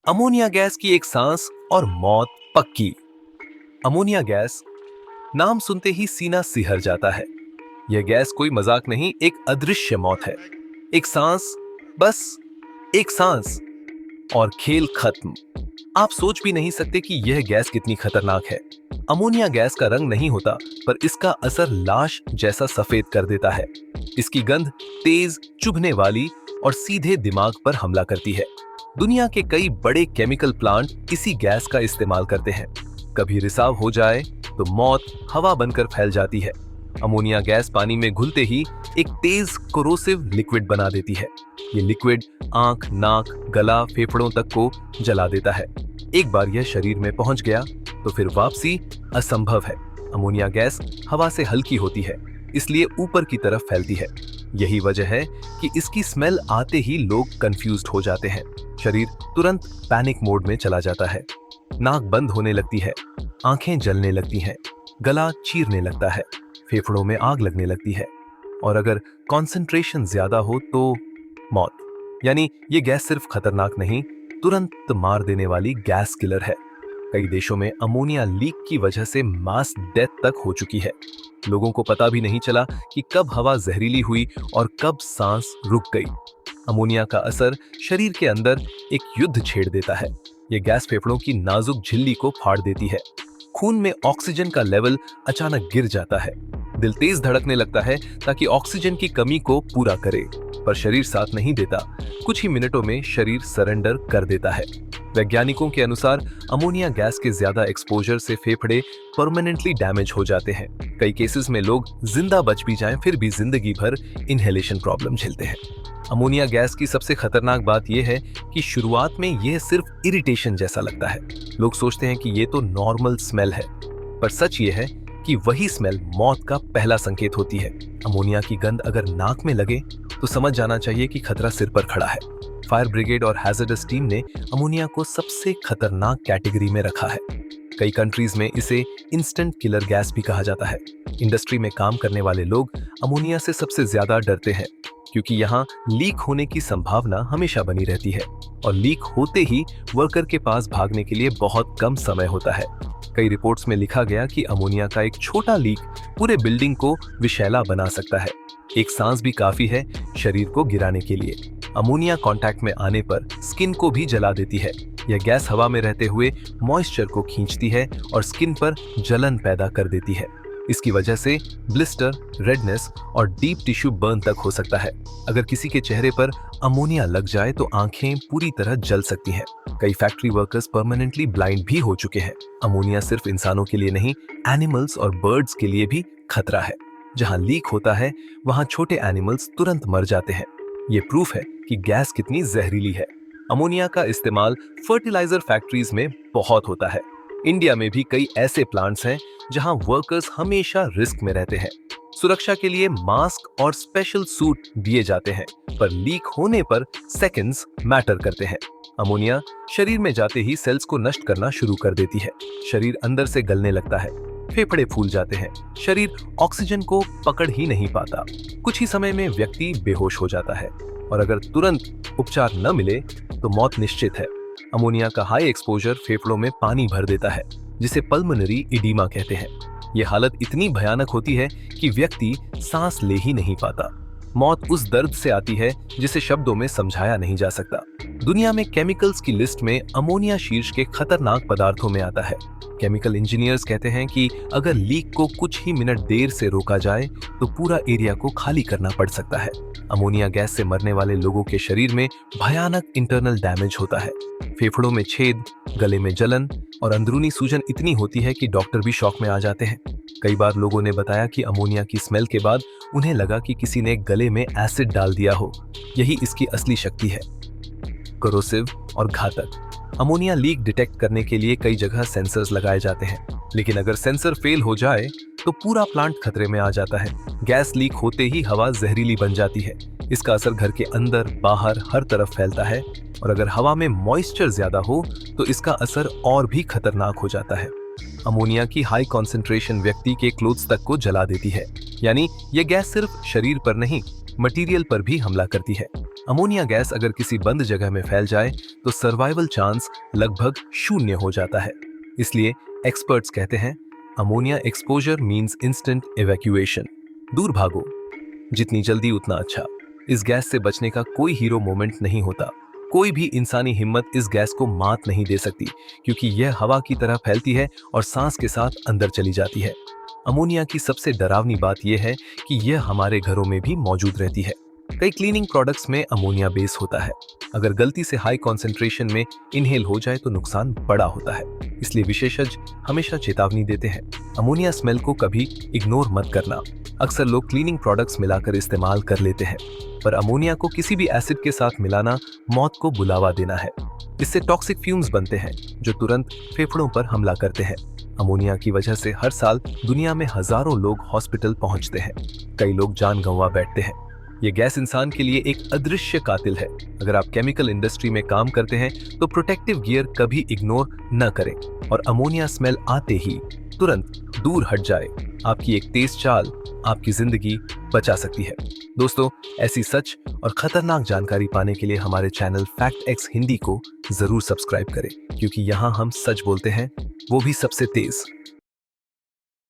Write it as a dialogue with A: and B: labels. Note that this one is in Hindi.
A: अमोनिया गैस की एक सांस और मौत पक्की। अमोनिया गैस नाम सुनते ही सीना सिहर जाता है। यह गैस कोई मजाक नहीं, एक अदृश्य मौत है। एक सांस, बस एक सांस और खेल खत्म। आप सोच भी नहीं सकते कि यह गैस कितनी खतरनाक है। अमोनिया गैस का रंग नहीं होता, पर इसका असर लाश जैसा सफेद कर देता है। इसकी गंध तेज, चुभने वाली और सीधे दिमाग पर हमला करती है। दुनिया के कई बड़े केमिकल प्लांट इसी गैस का इस्तेमाल करते हैं। कभी रिसाव हो जाए तो मौत हवा बनकर फैल जाती है। अमोनिया गैस पानी में घुलते ही एक तेज कोरोसिव लिक्विड बना देती है। ये लिक्विड आंख, नाक, गला, फेफड़ों तक को जला देता है। एक बार यह शरीर में पहुंच गया तो फिर वापसी असंभव है। अमोनिया गैस हवा से हल्की होती है, इसलिए ऊपर की तरफ फैलती है। यही वजह है कि इसकी स्मेल आते ही लोग कंफ्यूज्ड हो जाते हैं। शरीर तुरंत पैनिक मोड में चला जाता है। नाक बंद होने लगती है, आंखें जलने लगती हैं, गला चीरने लगता है, फेफड़ों में आग लगने लगती है और अगर कंसंट्रेशन ज्यादा हो तो मौत। यानी ये गैस सिर्फ खतरनाक नहीं, तुरंत मार देने वाली गैस किलर है। कई देशों में अमोनिया लीक की वजह से मास डेथ तक हो चुकी है। लोगों को पता भी नहीं चला कि कब हवा जहरीली हुई और कब सांस रुक गई। अमोनिया का असर शरीर के अंदर एक युद्ध छेड़ देता है। ये गैस फेफड़ों की नाजुक झिल्ली को फाड़ देती है। खून में ऑक्सीजन का लेवल अचानक गिर जाता है। दिल तेज धड़कने लगता है ताकि ऑक्सीजन की कमी को पूरा करे, पर शरीर साथ नहीं देता। कुछ ही मिनटों में शरीर सरेंडर कर देता है। वैज्ञानिकों के अनुसार अमोनिया गैस के ज्यादा एक्सपोजर से फेफड़े परमानेंटली डैमेज हो जाते हैं। कई केसेस में लोग जिंदा बच भी जाएं, फिर भी जिंदगी भर इनहेलेशन प्रॉब्लम झेलते हैं। अमोनिया गैस की सबसे खतरनाक बात यह है कि शुरुआत में यह सिर्फ इरिटेशन जैसा लगता है। लोग सोचते हैं कि यह तो नॉर्मल स्मेल है, पर सच ये है कि वही स्मेल मौत का पहला संकेत होती है। अमोनिया की गंध अगर नाक में लगे तो समझ जाना चाहिए कि खतरा सिर पर खड़ा है। फायर ब्रिगेड और हैजर्डस टीम ने अमोनिया को सबसे खतरनाक कैटेगरी में रखा है। कई कंट्रीज में इसे इंस्टेंट किलर गैस भी कहा जाता है। इंडस्ट्री में काम करने वाले लोग अमोनिया से सबसे ज्यादा डरते हैं, क्योंकि यहाँ लीक होने की संभावना हमेशा बनी रहती है और लीक होते ही वर्कर के पास भागने के लिए बहुत कम समय होता है। कई रिपोर्ट्स में लिखा गया कि अमोनिया का एक छोटा लीक पूरे बिल्डिंग को विषैला बना सकता है। एक सांस भी काफी है शरीर को गिराने के लिए। अमोनिया कांटेक्ट में आने पर स्किन को भी जला देती है। यह गैस हवा में रहते हुए मॉइस्चर को खींचती है और स्किन पर जलन पैदा कर देती है। इसकी वजह से ब्लिस्टर, रेडनेस और डीप टिश्यू बर्न तक हो सकता है। अगर किसी के चेहरे पर अमोनिया लग जाए तो आंखें पूरी तरह जल सकती हैं। कई फैक्ट्री वर्कर्स परमानेंटली ब्लाइंड भी हो चुके हैं। अमोनिया सिर्फ इंसानों के लिए नहीं, एनिमल्स और बर्ड्स के लिए भी खतरा है। जहां लीक होता है वहां छोटे एनिमल्स तुरंत मर जाते हैं। ये प्रूफ है कि गैस कितनी जहरीली है। अमोनिया का इस्तेमाल फर्टिलाइजर फैक्ट्रीज में बहुत होता है। इंडिया में भी कई ऐसे प्लांट्स हैं जहां वर्कर्स हमेशा रिस्क में रहते हैं। सुरक्षा के लिए मास्क और स्पेशल सूट दिए जाते हैं, पर लीक होने पर सेकंड्स मैटर करते हैं। अमोनिया शरीर में जाते ही सेल्स को नष्ट करना शुरू कर देती है। शरीर अंदर से गलने लगता है, फेफड़े फूल जाते हैं, शरीर ऑक्सीजन को पकड़ ही नहीं पाता। कुछ ही समय में व्यक्ति बेहोश हो जाता है और अगर तुरंत उपचार न मिले तो मौत निश्चित है। अमोनिया का हाई एक्सपोजर फेफड़ों में पानी भर देता है, जिसे पल्मोनरी इडीमा कहते हैं। यह हालत इतनी भयानक होती है कि व्यक्ति सांस ले ही नहीं पाता। मौत उस दर्द से आती है जिसे शब्दों में समझाया नहीं जा सकता। दुनिया में केमिकल्स की लिस्ट में अमोनिया शीर्ष के खतरनाक पदार्थों में आता है। केमिकल इंजीनियर्स कहते हैं कि अगर लीक को कुछ ही मिनट देर से रोका जाए तो पूरा एरिया को खाली करना पड़ सकता है। अमोनिया गैस से मरने वाले लोगों के शरीर में भयानक इंटरनल डैमेज होता है। फेफड़ों में छेद, गले में जलन और अंदरूनी सूजन इतनी होती है कि डॉक्टर भी शॉक में आ जाते हैं। कई बार लोगों ने बताया कि अमोनिया की स्मेल के बाद उन्हें लगा कि किसी ने गले में एसिड डाल दिया हो। यही इसकी असली शक्ति है। कोरोसिव और घातक। अमोनिया लीक डिटेक्ट करने के लिए कई जगह सेंसर्स लगाए जाते हैं, लेकिन अगर सेंसर फेल हो जाए तो पूरा प्लांट खतरे में आ जाता है। गैस लीक होते ही हवा जहरीली बन जाती है। इसका असर घर के अंदर, बाहर, हर तरफ फैलता है और अगर हवा में मॉइस्चर ज्यादा हो तो इसका असर और भी खतरनाक हो जाता है। अमोनिया की हाई कॉन्सेंट्रेशन व्यक्ति के क्लोथ्स तक को जला देती है। यानी यह गैस सिर्फ शरीर पर नहीं, मटेरियल पर भी हमला करती है। अमोनिया गैस अगर किसी बंद जगह में फैल जाए तो सर्वाइवल चांस लगभग शून्य हो जाता है। इसलिए एक्सपर्ट्स कहते हैं ammonia exposure means instant evacuation. दूर भागो, जितनी जल्दी उतना अच्छा। इस गैस से बचने का कोई हीरो मोमेंट नहीं होता। कोई भी इंसानी हिम्मत इस गैस को मात नहीं दे सकती, क्योंकि यह हवा की तरह फैलती है और सांस के साथ अंदर चली जाती है। अमोनिया की सबसे डरावनी बात यह है कि यह हमारे घरों में भी मौजूद रहती है। कई क्लीनिंग प्रोडक्ट्स में अमोनिया बेस होता है। अगर गलती से हाई कॉन्सेंट्रेशन में इनहेल हो जाए तो नुकसान बड़ा होता है। इसलिए विशेषज्ञ हमेशा चेतावनी देते हैं, अमोनिया स्मेल को कभी इग्नोर मत करना। अक्सर लोग क्लीनिंग प्रोडक्ट्स मिलाकर इस्तेमाल कर लेते हैं, पर अमोनिया को किसी भी एसिड के साथ मिलाना मौत को बुलावा देना है। इससे टॉक्सिक फ्यूम्स बनते हैं जो तुरंत फेफड़ों पर हमला करते हैं। अमोनिया की वजह से हर साल दुनिया में हजारों लोग हॉस्पिटल पहुंचते हैं। कई लोग जान गंवा बैठते हैं। ये गैस इंसान के लिए एक अदृश्य कातिल है। अगर आप केमिकल इंडस्ट्री में काम करते हैं तो प्रोटेक्टिव गियर कभी इग्नोर न करें और अमोनिया स्मेल आते ही तुरंत दूर हट जाए। आपकी एक तेज चाल आपकी जिंदगी बचा सकती है। दोस्तों, ऐसी सच और खतरनाक जानकारी पाने के लिए हमारे चैनल फैक्ट एक्स हिंदी को जरूर सब्सक्राइब करें, क्योंकि यहाँ हम सच बोलते हैं, वो भी सबसे तेज।